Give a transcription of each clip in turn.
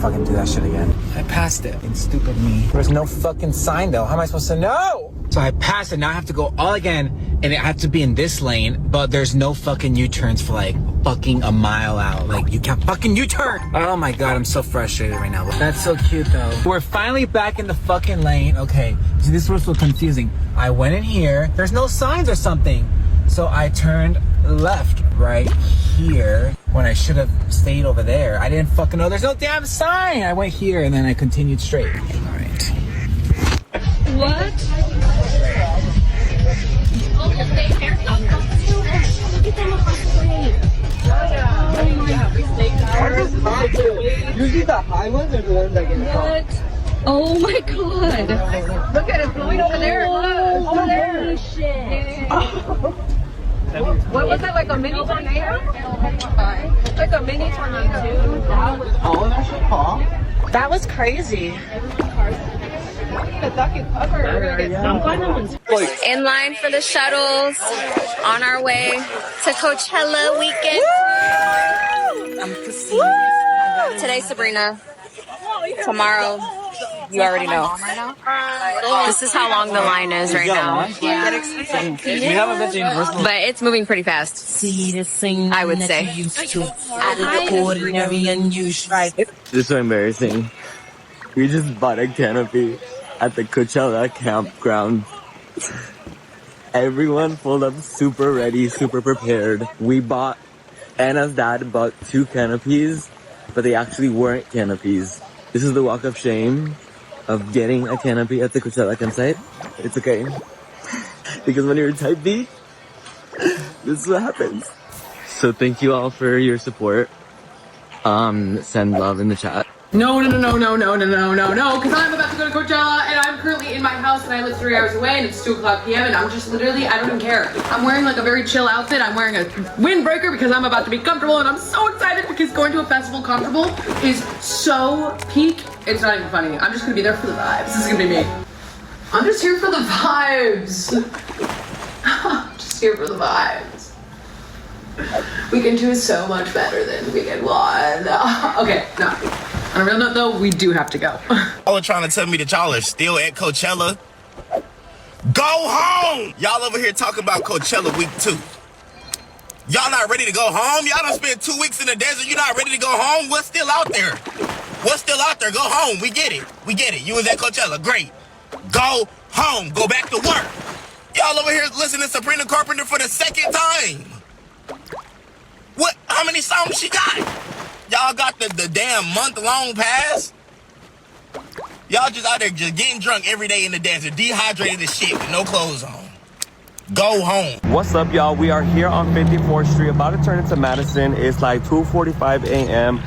fucking do that shit again. I passed it. Fucking stupid me. There's no fucking sign though. How am I supposed to know? So I passed it. Now I have to go all again, and I have to be in this lane, but there's no fucking U-turns for like fucking a mile out. Like, you can't fucking U-turn. Oh my god, I'm so frustrated right now. That's so cute though. We're finally back in the fucking lane. Okay, see, this was so confusing. I went in here. There's no signs or something. So I turned left right here when I should have stayed over there. I didn't fucking know. There's no damn sign. I went here and then I continued straight. All right. What? Usually the high ones are the ones that get What? Oh my god. Look at it blowing over there. Look, over there. Holy shit. What was it, like a mini tornado? Like a mini tornado. all of that shit pop. That was crazy. In line for the shuttles, on our way to Coachella weekend. Today's Sabrina. Tomorrow, you already know. This is how long the line is right now. But it's moving pretty fast, I would say. This is so embarrassing. We just bought a canopy at the Coachella campground. Everyone pulled up super ready, super prepared. Anna's dad bought 2 canopies, but they actually weren't canopies. This is the walk of shame of getting a canopy at the Coachella campsite. It's okay. Because when you're type B, this is what happens. So thank you all for your support. Send love in the chat. No, because I'm about to go to Coachella and I'm currently in my house and I live 3 hours away and it's 2:00 p.m. and I'm just literally, I don't even care. I'm wearing like a very chill outfit. I'm wearing a windbreaker because I'm about to be comfortable and I'm so excited because going to a festival comfortable is so peak. It's not even funny. I'm just gonna be there for the vibes. This is gonna be me. I'm just here for the vibes. Just here for the vibes. Weekend 2 is so much better than weekend 1. Okay, no. On a real note though, we do have to go. Y'all are trying to tell me that y'all are still at Coachella? Go home! Y'all over here talking about Coachella week 2. Y'all not ready to go home? Y'all done spent 2 weeks in the desert. You not ready to go home? What's still out there? What's still out there? Go home. We get it. We get it. You was at Coachella. Great. Go home. Go back to work. Y'all over here listening to Sabrina Carpenter for the 2nd time. What? How many songs she got? Y'all got the damn month-long pass? Y'all just out there just getting drunk every day in the desert, dehydrated as shit with no clothes on. Go home. What's up, y'all? We are here on 54th Street, about to turn into Madison. It's like 2:45 a.m.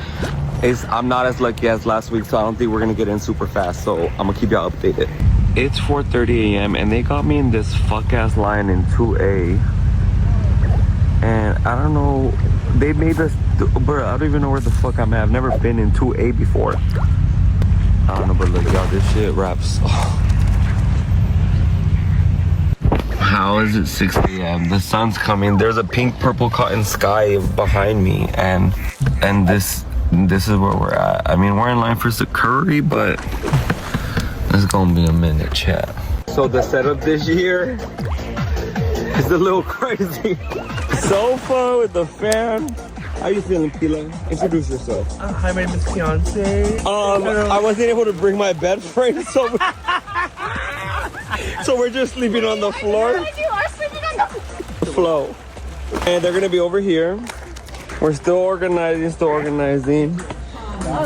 I'm not as lucky as last week, so I don't think we're gonna get in super fast, so I'm gonna keep y'all updated. It's 4:30 a.m. and they got me in this fuck-ass line in 2A. And I don't know, they made us, bro, I don't even know where the fuck I'm at. I've never been in 2A before. I don't know, but look, y'all, this shit raps. Oh. How is it 6 a.m.? The sun's coming. There's a pink, purple cotton sky behind me, and this is where we're at. I mean, we're in line for some curry, but it's gonna be a minute, chat. So the setup this year is a little crazy. Sofa with the fan. How you feeling, Pila? Introduce yourself. Hi, my name is Fiance. I wasn't able to bring my bed frame, so we're just sleeping on the floor. You are sleeping on the Flow. And they're gonna be over here. We're still organizing.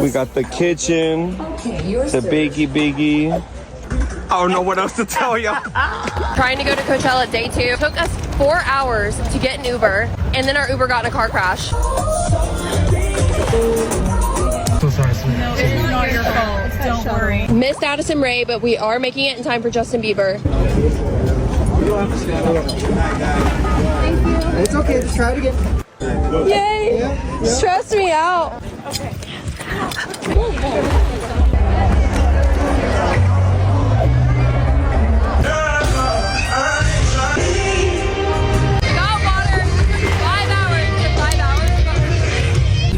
We got the kitchen, the biggie. I don't know what else to tell y'all. Trying to go to Coachella day 2. Took us 4 hours to get an Uber, and then our Uber got in a car crash. So sorry. No, it's not your fault. Don't worry. Missed Addison Rae, but we are making it in time for Justin Bieber. It's okay, just try it again. Yay! Yeah. Stress me out. Okay.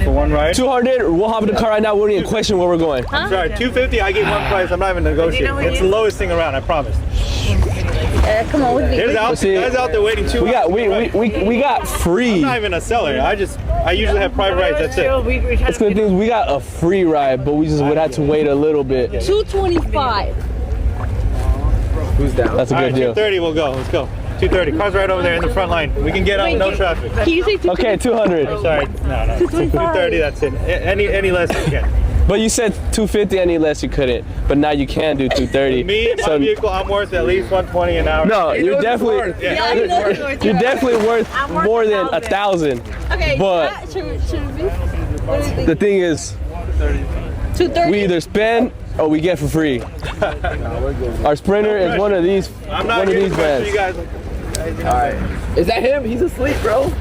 For one ride? 200. We'll hop in the car right now. We don't even question where we're going. I'm sorry, 250. I gave one price. I'm not even negotiating. It's the lowest thing around. I promise. Come on, with me. There's guys out there waiting too. We got free. I'm not even a seller. I usually have private rides. That's it. That's the thing is we got a free ride, but we just would have to wait a little bit. 225. Who's down? That's a good deal. 230. We'll go. Let's go. 230. Car's right over there in the front line. We can get out with no traffic. Can you say 225? Okay, 200. Sorry. No. 230. That's it. Any less you can. But you said 250 any less you couldn't, but now you can do 230. Me and my vehicle, I'm worth at least 120 an hour. No, you're definitely you're definitely worth more than 1,000. Okay, but should we the thing is, 230. we either spend or we get for free. Our Sprinter is one of these brands. You guys. Is that him? He's asleep, bro.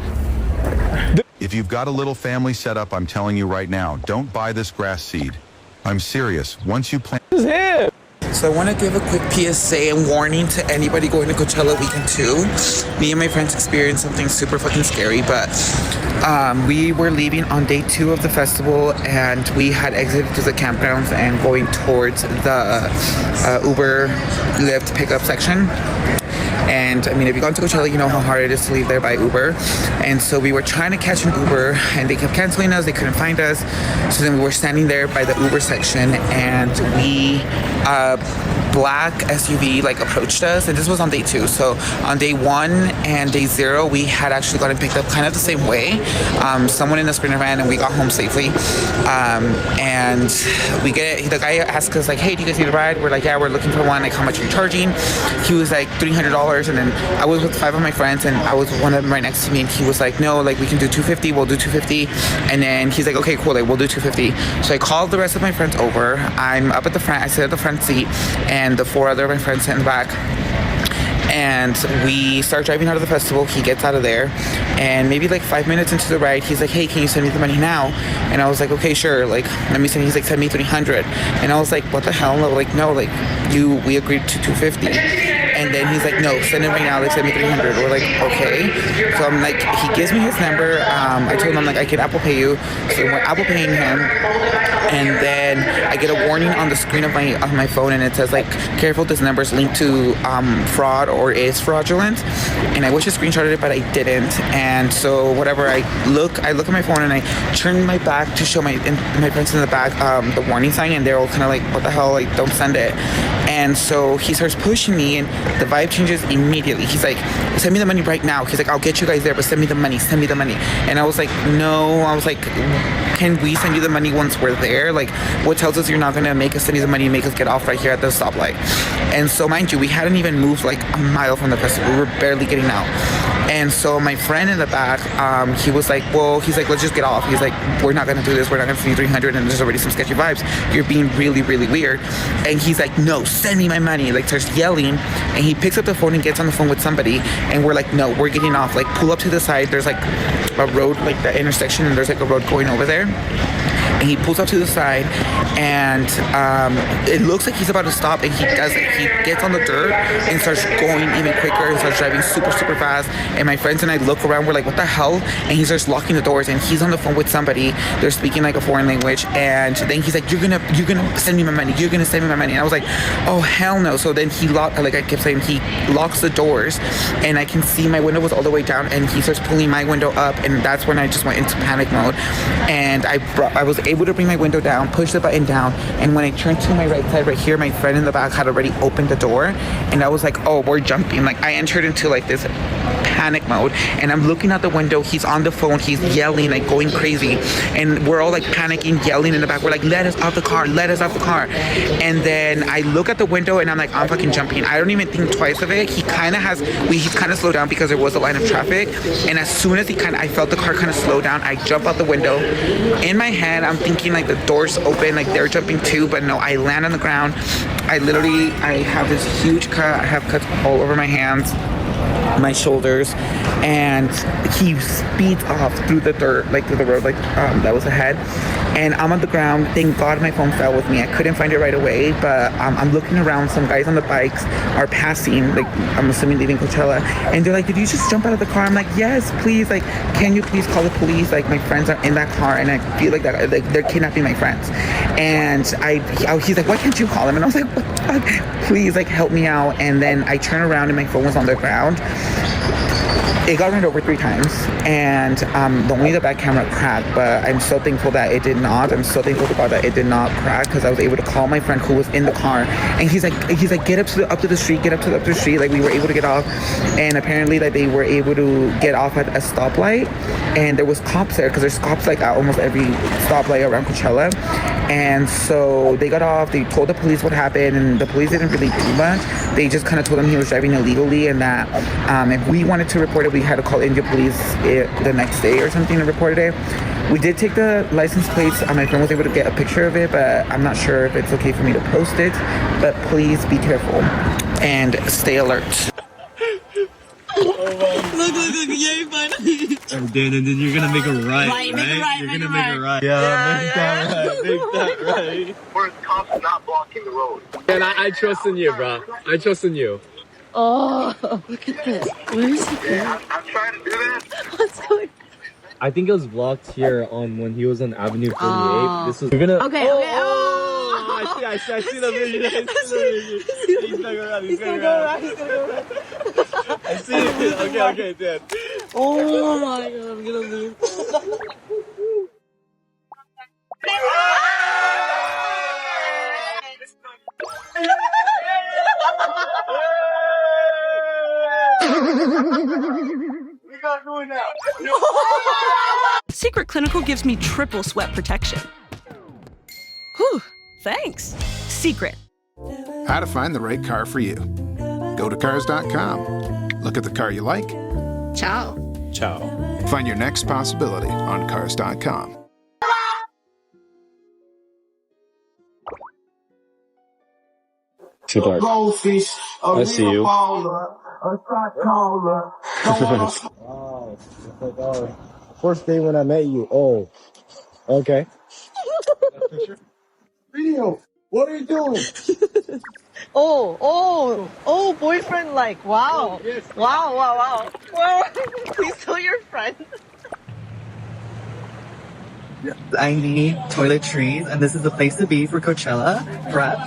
If you've got a little family set up, I'm telling you right now, don't buy this grass seed. I'm serious. Once you plant... This is him. So I want to give a quick PSA and warning to anybody going to Coachella weekend 2. Me and my friends experienced something super fucking scary, but we were leaving on day 2 of the festival and we had exited to the campgrounds and going towards the Uber Lyft pickup section. And I mean, if you've gone to Coachella, you know how hard it is to leave there by Uber. And so we were trying to catch an Uber and they kept canceling us, they couldn't find us. So then we were standing there by the Uber section and black SUV like approached us, and this was on day 2. So on day 1 and day 0, we had actually gotten picked up kind of the same way. Someone in the Sprinter van, and we got home safely. And the guy asked us like, hey, do you guys need a ride? We're like, yeah, we're looking for one. Like, how much are you charging? He was like $300, and then I was with 5 of my friends, and I was one of them right next to me, and he was like, no, like we can do 250. We'll do 250. And then he's like, okay, cool, like we'll do 250. So I called the rest of my friends over. I'm up at the front. I sit at the front seat, and the 4 other of my friends sit in the back. And we start driving out of the festival. He gets out of there, and maybe like 5 minutes into the ride, he's like, hey, can you send me the money now? And I was like, okay, sure, like let me send. He's like, send me 300. And I was like, what the hell? No, like, no, like we agreed to 250. And then he's like, no, send it right now, like send me 300. We're like, okay. So I'm like, he gives me his number. I told him, I'm like, I can Apple Pay you. So we're Apple Paying him. And then I get a warning on the screen of my phone, and it says like, careful, this number is linked to fraud or is fraudulent. And I wish I screenshotted it, but I didn't. And so whatever, I look at my phone and I turn my back to show my friends in the back the warning sign, and they're all kind of like, what the hell, like don't send it. And so he starts pushing me, and the vibe changes immediately. He's like, send me the money right now. He's like, I'll get you guys there, but send me the money. And I was like, no. I was like, can we send you the money once we're there? Like, what tells us you're not gonna make us send you the money and make us get off right here at the stoplight? And so mind you, we hadn't even moved like a mile from the festival. We were barely getting out. And so my friend in the back, he was like, let's just get off. He's like, we're not gonna do this. We're not gonna send you 300, and there's already some sketchy vibes. You're being really, really weird. And he's like, no, send me my money. Like, starts yelling, and he picks up the phone and gets on the phone with somebody, and we're like, no, we're getting off. Like, pull up to the side. There's like a road, like the intersection, and there's like a road going over there. And he pulls up to the side, and it looks like he's about to stop, and he doesn't. He gets on the dirt and starts going even quicker and starts driving super, super fast. And my friends and I look around, we're like, what the hell? And he starts locking the doors, and he's on the phone with somebody. They're speaking like a foreign language, and then he's like, you're gonna send me my money. You're gonna send me my money. And I was like, oh, hell no. So then he I kept saying, he locks the doors, and I can see my window was all the way down, and he starts pulling my window up, and that's when I just went into panic mode. And I was able to bring my window down, push the button down, and when I turned to my right side right here, my friend in the back had already opened the door, and I was like, oh, we're jumping. Like, I entered into like this panic mode, and I'm looking out the window. He's on the phone, he's yelling, like going crazy, and we're all like panicking, yelling in the back. We're like, let us off the car, let us off the car. And then I look at the window, and I'm like, I'm fucking jumping. I don't even think twice of it. He's kind of slowed down because there was a line of traffic, and as soon as I felt the car kind of slow down, I jump out the window. In my head, I'm thinking like the doors open, like they're jumping too, but no, I land on the ground. I have this huge cut. I have cuts all over my hands. my shoulders, and he speeds off through the dirt, like through the road, like that was ahead. And I'm on the ground. Thank God my phone fell with me. I couldn't find it right away, but I'm looking around. Some guys on the bikes are passing, like I'm assuming leaving Coachella, and they're like, "Did you just jump out of the car?" I'm like, "Yes, please. Like, can you please call the police? Like, my friends are in that car, and I feel like that like they're kidnapping my friends." And he's like, "Why can't you call them?" And I was like, "What the fuck? Please, like, help me out." And then I turn around and my phone was on the ground. It got run over 3 times, and only the back camera cracked, but I'm so thankful that it did not. I'm so thankful to God that it did not crack, because I was able to call my friend who was in the car, and he's like, get up to the street, Like, we were able to get off, and apparently that they were able to get off at a stoplight, and there was cops there, because there's cops like at almost every stoplight around Coachella. And so they got off, they told the police what happened, and the police didn't really do much. They just kind of told him he was driving illegally, and that if we wanted to report it, we had to call India police the next day or something to report it. We did take the license plates, and my friend was able to get a picture of it, but I'm not sure if it's okay for me to post it. But please be careful and stay alert. Look, yay, fun. And then you're gonna make a right? You're gonna make a right. Yeah, make that right. Where's cops not blocking the road? And I trust in you, bro. I trust in you. Oh, look at this. Where is he going? I'm trying to do this. What's going on? I think it was blocked here on when he was on Avenue 48. This was. You're gonna. Okay. I see the video. He's gonna go around. He's gonna go around. I see it. Okay, Dad. Oh my God, I'm gonna lose. We got going now. Secret Clinical gives me triple sweat protection. Whew, thanks. Secret. How to find the right car for you. Go to cars.com. Look at the car you like. Ciao. Find your next possibility on cars.com. Too dark. I see you. Wow. First day when I met you. Oh. Okay. Video. What are you doing? Oh, boyfriend, like, wow. Oh, yes. Wow. Please tell your friend. I need toiletries, and this is the place to be for Coachella prep.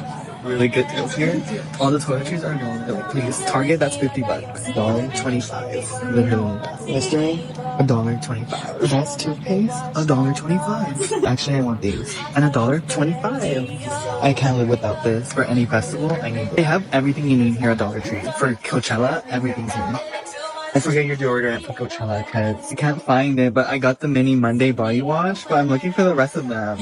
Really good deals here. All the toiletries are normal. Please, Target, that's $50. $1.25. Literally. Listerine, $1.25. Best toothpaste, $1.25. Actually, I want these. And $1.25. I can't live without this. For any festival, I need it. They have everything you need here at Dollar Tree. For Coachella, everything's here. I forget your deodorant for Coachella because you can't find it, but I got the Mini Monday body wash, but I'm looking for the rest of them.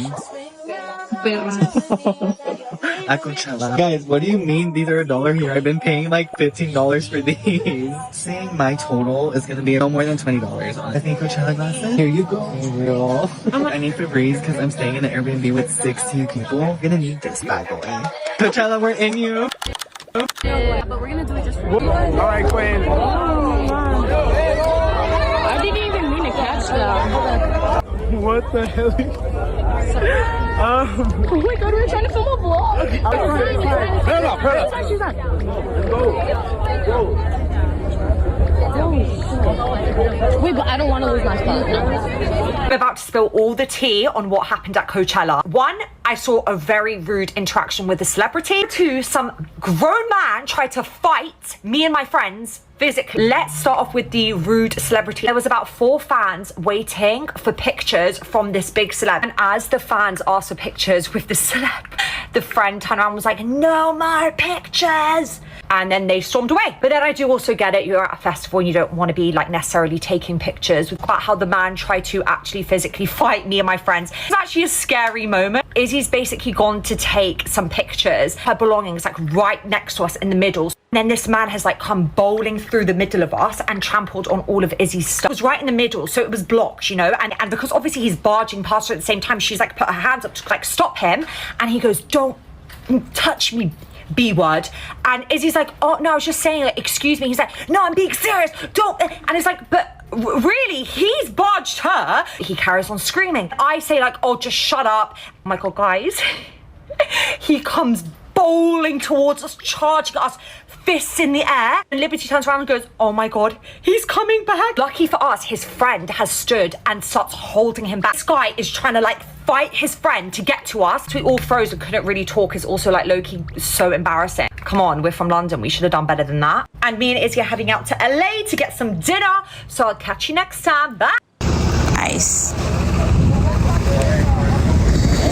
At Coachella. Guys, what do you mean these are $1 here? I've been paying like $15 for these. Saying my total is gonna be no more than $20 on I think Coachella glasses. Here you go. Real. I need Febreze because I'm staying in an Airbnb with 16 people. I'm gonna need this bad boy. Coachella, we're in you. But we're gonna do it just for you. Alright, Quinn. I didn't even mean to catch that. What the hell? Oh my God, we're trying to film a vlog. She's on. Wait, but I don't want to lose my spot. I'm about to spill all the tea on what happened at Coachella. 1, I saw a very rude interaction with a celebrity. 2, some grown man tried to fight me and my friends physically. Let's start off with the rude celebrity. There was about 4 fans waiting for pictures from this big celeb. And as the fans asked for pictures with the celeb, the friend turned around and was like, no more pictures. And then they stormed away. But then I do also get it. You're at a festival and you don't want to be like necessarily taking pictures. About how the man tried to actually physically fight me and my friends. It's actually a scary moment. Izzy's basically gone to take some pictures. Her belongings like right next to us in the middle. And then this man has like come bowling through the middle of us and trampled on all of Izzy's stuff. It was right in the middle, so it was blocked, you know, and because obviously he's barging past her at the same time, she's like put her hands up to like stop him, and he goes, don't touch me, B word. And Izzy's like, oh no, I was just saying, like, excuse me. He's like, no, I'm being serious, don't. And it's like, but really, he's barged her. He carries on screaming. I say like, oh, just shut up. I'm like, oh guys, he comes bowling towards us, charging us, fists in the air. And Liberty turns around and goes, oh my God, he's coming back. Lucky for us, his friend has stood and starts holding him back. This guy is trying to like fight his friend to get to us. We all froze and couldn't really talk. Is also like low-key so embarrassing. Come on, we're from London. We should have done better than that. And me and Izzy are heading out to LA to get some dinner. So I'll catch you next time. Bye. Ice.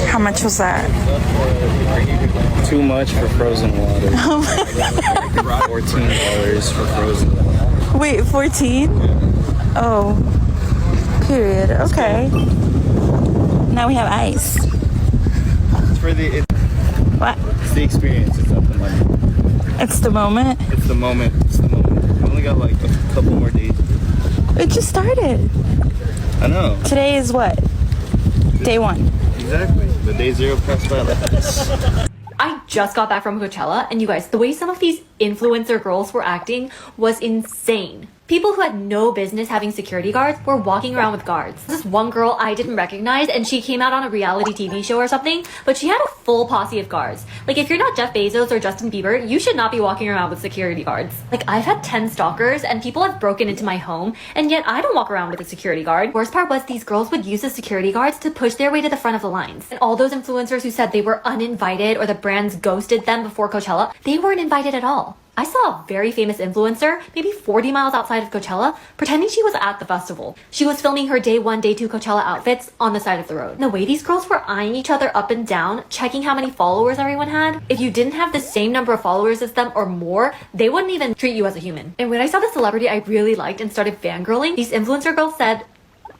How much was that? Too much for frozen water. $14 for frozen water. Wait, 14? Oh. Period. Okay. Now we have ice. It's for the... What? It's the experience. It's not the money. It's the moment? It's the moment. It's the moment. We only got like a couple more days. It just started. I know. Today is what? Day 1. Exactly. The day 0 passed by like this. I just got back from Coachella, and you guys, the way some of these influencer girls were acting was insane. People who had no business having security guards were walking around with guards. This one girl I didn't recognize, and she came out on a reality TV show or something, but she had a full posse of guards. Like, if you're not Jeff Bezos or Justin Bieber, you should not be walking around with security guards. Like, I've had 10 stalkers, and people have broken into my home, and yet I don't walk around with a security guard. Worst part was these girls would use the security guards to push their way to the front of the lines. And all those influencers who said they were uninvited or the brands ghosted them before Coachella, they weren't invited at all. I saw a very famous influencer, maybe 40 miles outside of Coachella, pretending she was at the festival. She was filming her day 1, day 2 Coachella outfits on the side of the road. And the way these girls were eyeing each other up and down, checking how many followers everyone had, if you didn't have the same number of followers as them or more, they wouldn't even treat you as a human. And when I saw the celebrity I really liked and started fangirling, these influencer girls said,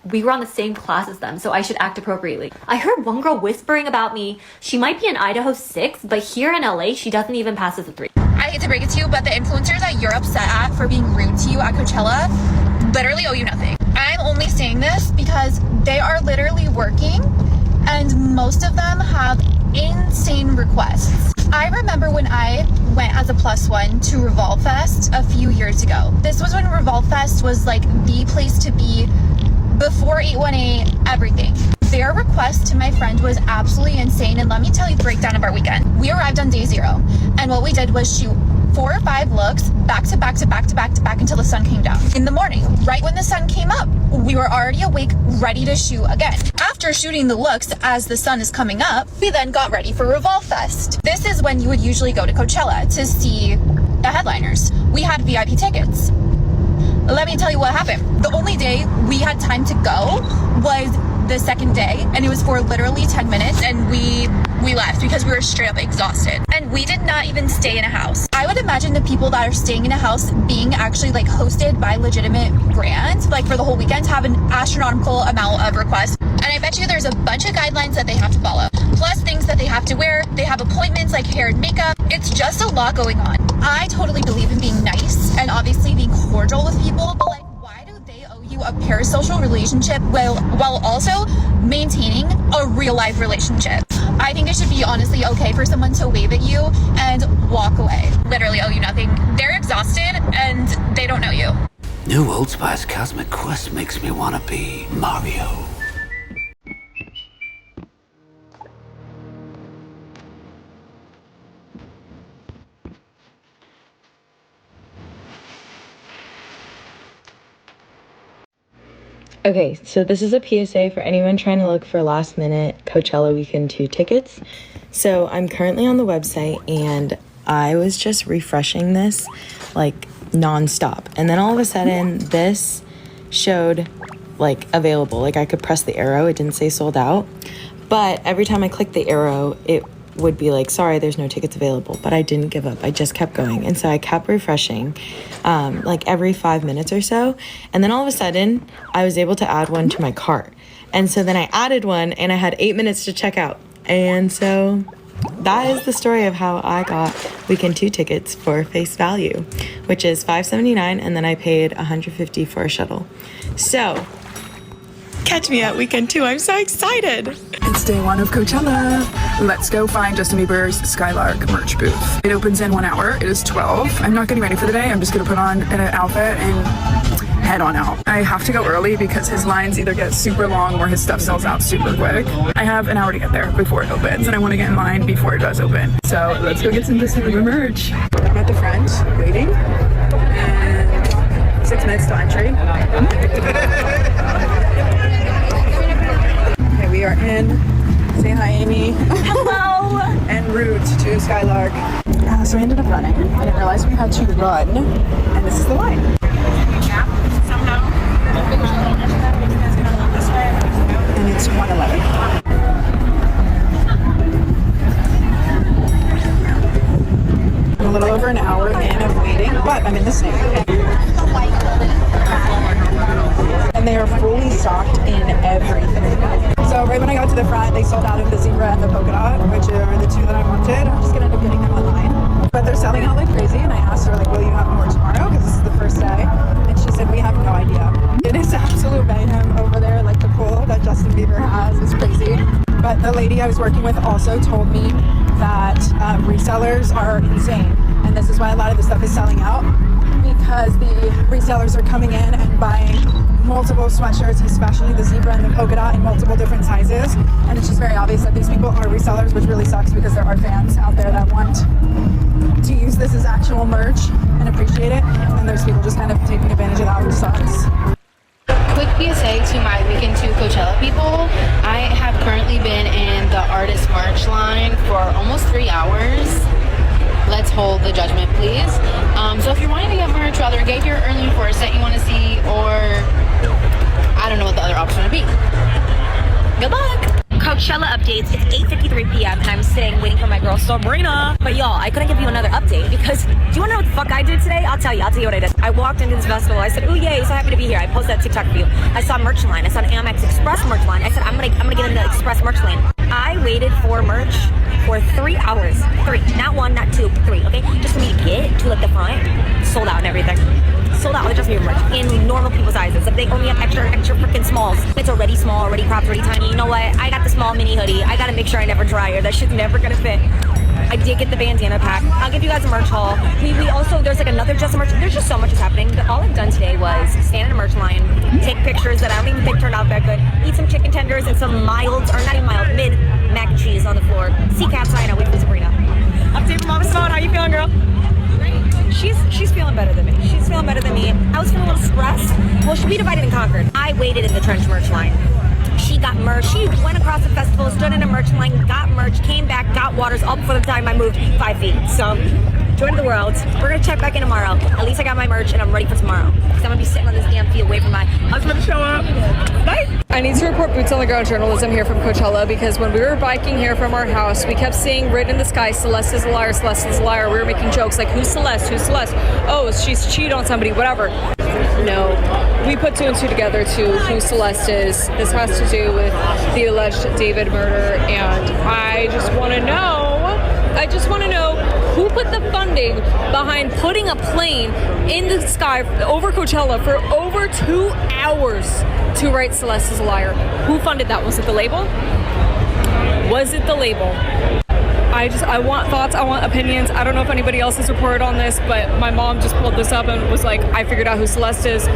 we were on the same class as them, so I should act appropriately. I heard one girl whispering about me. She might be in Idaho 6, but here in LA, she doesn't even pass as a 3. I hate to break it to you, but the influencers that you're upset at for being rude to you at Coachella literally owe you nothing. I'm only saying this because they are literally working, and most of them have insane requests. I remember when I went as a +1 to Revolve Fest a few years ago. This was when Revolve Fest was like the place to be before 818 everything. Their request to my friend was absolutely insane, and let me tell you the breakdown of our weekend. We arrived on day 0, and what we did was shoot 4 or 5 looks back to back to back to back to back until the sun came down. In the morning, right when the sun came up, we were already awake, ready to shoot again. After shooting the looks as the sun is coming up, we then got ready for Revolve Fest. This is when you would usually go to Coachella to see the headliners. We had VIP tickets. Let me tell you what happened. The only day we had time to go was the second day, and it was for literally 10 minutes, and we left because we were straight up exhausted. And we did not even stay in a house. I would imagine the people that are staying in a house being actually like hosted by legitimate brands, like for the whole weekend, have an astronomical amount of requests. And I bet you there's a bunch of guidelines that they have to follow, plus things that they have to wear. They have appointments like hair and makeup. It's just a lot going on. I totally believe in being nice and obviously being cordial with people, but like, why do they owe you a parasocial relationship while also maintaining a real life relationship? I think it should be honestly okay for someone to wave at you and walk away. Literally owe you nothing. They're exhausted and they don't know you. New Old Spice Cosmic Quest makes me want to be Mario. Okay, so this is a PSA for anyone trying to look for last minute Coachella Weekend 2 tickets. So I'm currently on the website and I was just refreshing this like nonstop. And then all of a sudden this showed like available, like I could press the arrow, it didn't say sold out. But every time I clicked the arrow, it would be like, sorry, there's no tickets available. But I didn't give up. I just kept going. And so I kept refreshing like every 5 minutes or so. And then all of a sudden, I was able to add one to my cart. And so then I added one and I had 8 minutes to check out. And so that is the story of how I got Weekend 2 tickets for face value, which is $5.79. And then I paid $150 for a shuttle. So catch me at Weekend 2. I'm so excited. It's day one of Coachella. Let's go find Justin Bieber's Skylark merch booth. It opens in 1 hour. It is 12. I'm not getting ready for the day. I'm just gonna put on an outfit and head on out. I have to go early because his lines either get super long or his stuff sells out super quick. I have an hour to get there before it opens, and I want to get in line before it does open. So let's go get some Justin Bieber merch. I'm at the front waiting, and 6 minutes to entry. Okay, we are in. Say hi, Amy. Hello. En route to Skylark. So we ended up running. I didn't realize we had to run, and this is the line. And it's 1:11. I'm a little over an hour in of waiting, but I'm in the snake. And they are fully stocked in everything. So right when I got to the front, they sold out of the zebra and the polka dot, which are the two that I wanted. I'm just gonna end up getting them online. But they're selling out like crazy, and I asked her, like, will you have more tomorrow? Because this is the first day. And she said, we have no idea. It is absolute mayhem over there. Like, the pull that Justin Bieber has is crazy. But the lady I was working with also told me that resellers are insane. And this is why a lot of the stuff is selling out, because the resellers are coming in and buying multiple sweatshirts, especially the zebra and the polka dot in multiple different sizes. And it's just very obvious that these people are resellers, which really sucks because there are fans out there that want to use this as actual merch and appreciate it. And there's people just kind of taking advantage of that, which sucks. Quick PSA to my Weekend 2 Coachella people. I have currently been in the artist merch line for almost 3 hours. Let's hold the judgment, please. So if you're wanting to get merch, rather get here early for a set you want to see, or I don't know what the other option would be. Good luck! Coachella updates. It's 8:53 p.m. and I'm sitting waiting for my girl Sabrina. But y'all, I couldn't give you another update because do you want to know what the fuck I did today? I'll tell you what I did. I walked into this festival. I said, "Ooh, yay, so happy to be here." I posted that TikTok for you. I saw merch line. I saw an Amex Express merch line. I said, I'm gonna get in the Express merch lane. I waited for merch for 3 hours. 3, not 1, not 2, 3. Okay, just for me to get to like the front. Sold out and everything. Sold out with just new merch in normal people's sizes. If they only have extra freaking smalls, it's already small, already cropped, already tiny. You know what? I got the small mini hoodie. I gotta make sure I never dry or that shit's never gonna fit. I did get the bandana pack. I'll give you guys a merch haul. We also, there's like another just merch. There's just so much is happening. But all I've done today was stand in a merch line, take pictures that I don't even think turned out that good, eat some chicken tenders and some mild, or not even mild, mid mac and cheese on the floor. See Cat Sign, I wait for Sabrina. Update from Mama Simone. How you feeling, girl? She's feeling better than me. She's feeling better than me. I was feeling a little stressed. Well, we divided and conquered. I waited in the trench merch line. She got merch. She went across the festival, stood in a merch line, got merch, came back, got waters up for the time I moved 5 feet. So, joy to the world. We're gonna check back in tomorrow. At least I got my merch and I'm ready for tomorrow. Because I'm gonna be sitting on this damn field waiting for my husband to show up. Bye! I need to report boots on the ground journalism here from Coachella because when we were biking here from our house, we kept seeing written in the sky, Celeste is a liar, Celeste is a liar. We were making jokes like, who's Celeste? Who's Celeste? Oh, she's cheated on somebody, whatever. No, we put 2 and 2 together to who Celeste is. This has to do with the alleged David murder, and I just want to know who put the funding behind putting a plane in the sky over Coachella for over 2 hours to write Celeste is a liar. Who funded that? Was it the label? Was it the label? I want thoughts, I want opinions. I don't know if anybody else has reported on this, but my mom just pulled this up and was like, I figured out who Celeste is.